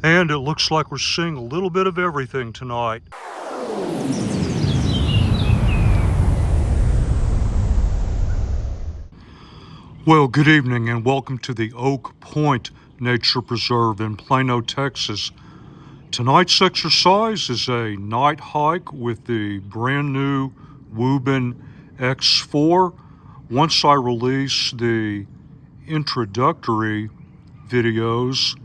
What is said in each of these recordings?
And it looks like we're seeing a little bit of everything tonight. Well, good evening and welcome to the Oak Point Nature Preserve in Plano, Texas. Tonight's exercise is a night hike with the brand new WUBEN X4. Once I release the introductory videos,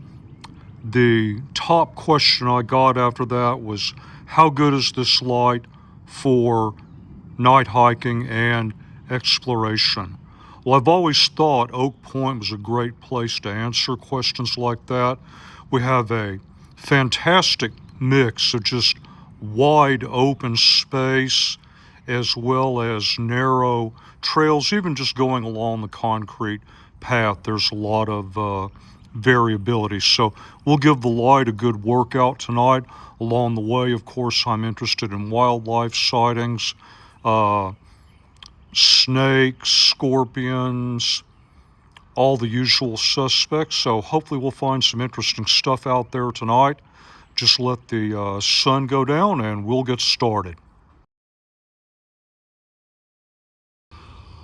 the top question I got after that was, how good is this light for night hiking and exploration? Well, I've always thought Oak Point was a great place to answer questions like that. We have a fantastic mix of just wide open space as well as narrow trails. Even just going along the concrete path, there's a lot of variability. So we'll give the light a good workout tonight. Along the way, of course, I'm interested in wildlife sightings, snakes, scorpions, all the usual suspects. So hopefully we'll find some interesting stuff out there tonight. Just let the sun go down and we'll get started.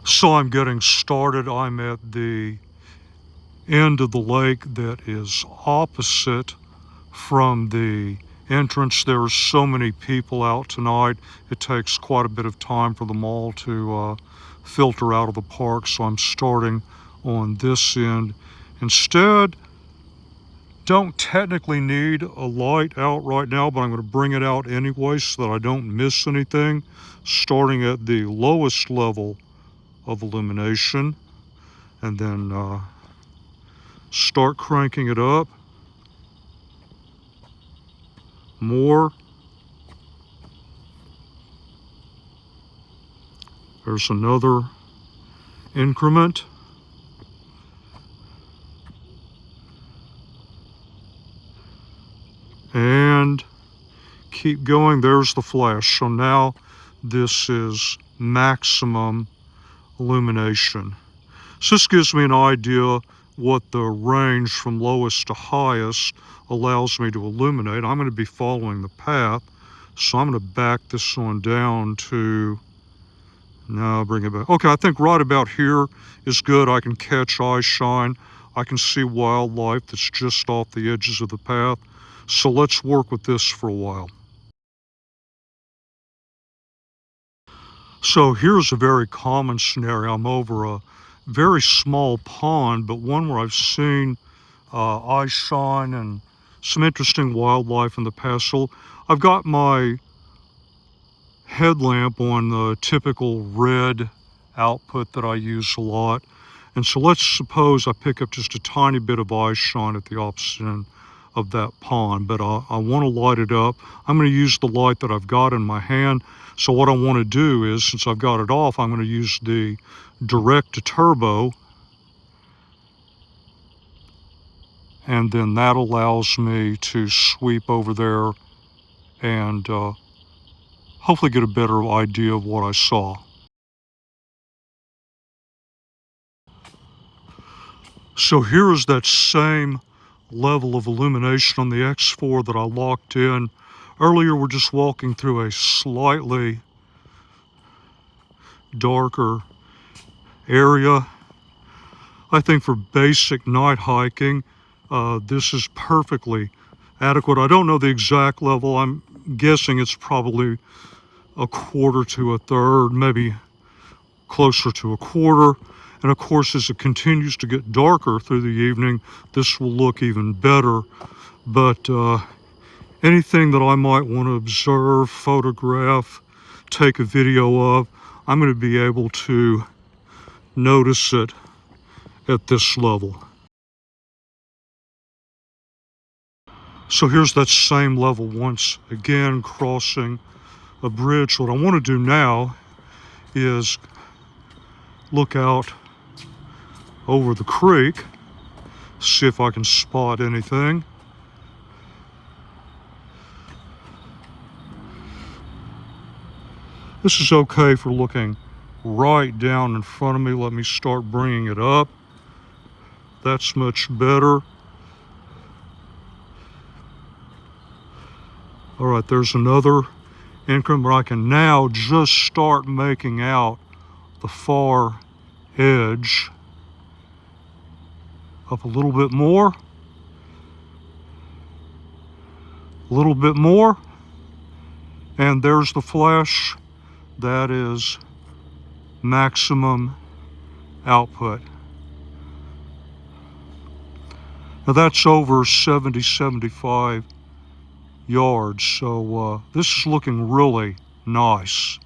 So I'm getting started. I'm at the end of the lake that is opposite from the entrance. There are so many people out tonight. It takes quite a bit of time for them all to filter out of the park. So I'm starting on this end. Instead, don't technically need a light out right now, but I'm going to bring it out anyway so that I don't miss anything. Starting at the lowest level of illumination, and then start cranking it up. More. There's another increment. And keep going. There's the flash. So now this is maximum illumination. So this gives me an idea what the range from lowest to highest allows me to illuminate. I'm going to be following the path, so I'm going to back this one down to, now bring it back. Okay, I think right about here is good. I can catch eye shine. I can see wildlife that's just off the edges of the path. So let's work with this for a while. So here's a very common scenario. I'm over a very small pond, but one where I've seen eye shine and some interesting wildlife in the past. So I've got my headlamp on the typical red output that I use a lot. And so let's suppose I pick up just a tiny bit of eye shine at the opposite end of that pond, but I want to light it up. I'm going to use the light that I've got in my hand. So what I want to do is, since I've got it off, I'm going to use the direct to turbo, and then that allows me to sweep over there and hopefully get a better idea of what I saw. So here is that same level of illumination on the X4 that I locked in. Earlier we're just walking through a slightly darker area. I think for basic night hiking, this is perfectly adequate. I don't know the exact level. I'm guessing it's probably a quarter to a third, maybe closer to a quarter. And of course, as it continues to get darker through the evening, this will look even better. But anything that I might want to observe, photograph, take a video of, I'm going to be able to notice it at this level. So here's that same level once again, crossing a bridge. What I want to do now is look out over the creek, see if I can spot anything. This is okay for looking right down in front of me. Let me start bringing it up. That's much better. All right, there's another increment where I can now just start making out the far edge. Up a little bit more. A little bit more. And there's the flash. That is maximum output. Now that's over 75 yards, so this is looking really nice.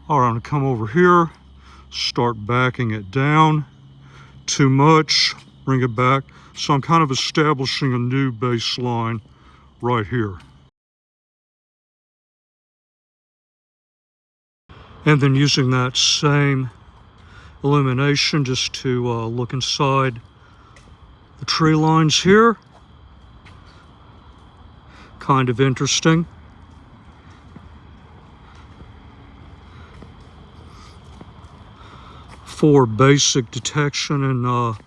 All right, I'm gonna come over here, start backing it down. Too much, bring it back. So I'm kind of establishing a new baseline right here. And then using that same illumination just to look inside the tree lines here. Kind of interesting. For basic detection and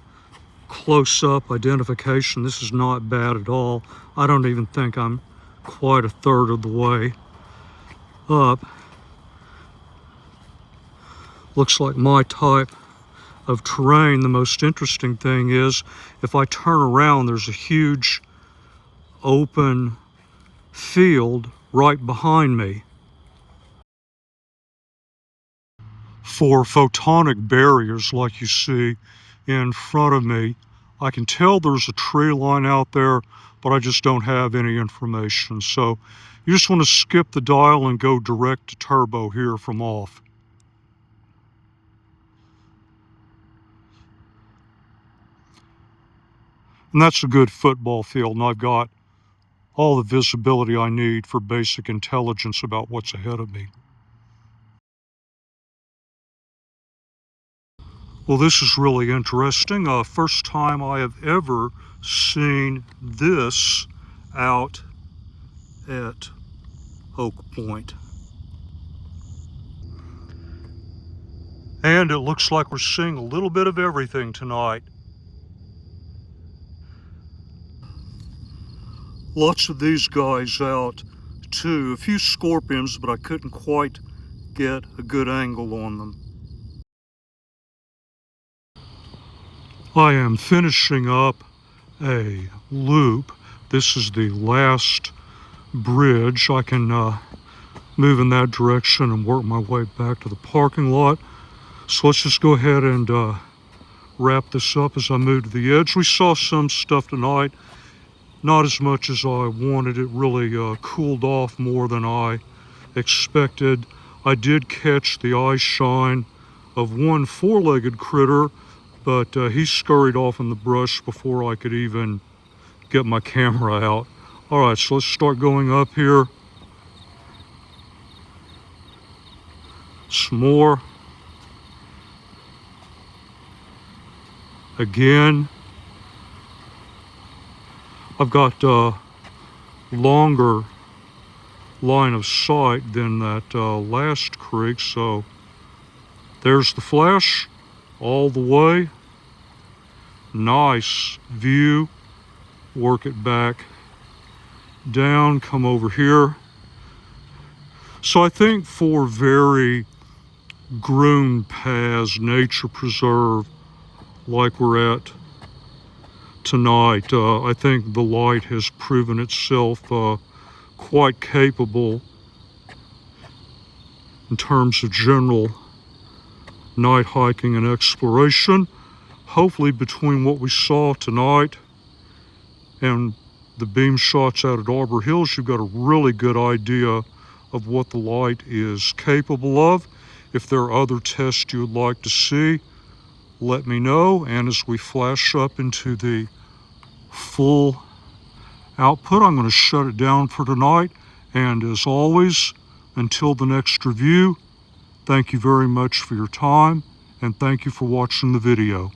close-up identification, this is not bad at all. I don't even think I'm quite a third of the way up. Looks like my type of terrain. The most interesting thing is if I turn around, there's a huge open field right behind me. For photonic barriers like you see in front of me, I can tell there's a tree line out there, but I just don't have any information. So you just want to skip the dial and go direct to turbo here from off. And that's a good football field, and I've got all the visibility I need for basic intelligence about what's ahead of me. Well, this is really interesting. First time I have ever seen this out at Oak Point. And it looks like we're seeing a little bit of everything tonight. Lots of these guys out too. A few scorpions, but I couldn't quite get a good angle on them. I am finishing up a loop. This is the last bridge. I can move in that direction and work my way back to the parking lot. So let's just go ahead and wrap this up as I move to the edge. We saw some stuff tonight, not as much as I wanted. It really cooled off more than I expected. I did catch the eye shine of one four-legged critter, but he scurried off in the brush before I could even get my camera out. All right, so let's start going up here. Some more. Again. I've got longer line of sight than that last creek, so there's the flash all the way. Nice view. Work it back down, come over here. So I think for very groomed paths, nature preserve like we're at tonight, I think the light has proven itself quite capable in terms of general night hiking and exploration. Hopefully between what we saw tonight and the beam shots out at Arbor Hills, you've got a really good idea of what the light is capable of. If there are other tests you would like to see, let me know. And as we flash up into the full output, I'm going to shut it down for tonight. And as always, until the next review, thank you very much for your time, and thank you for watching the video.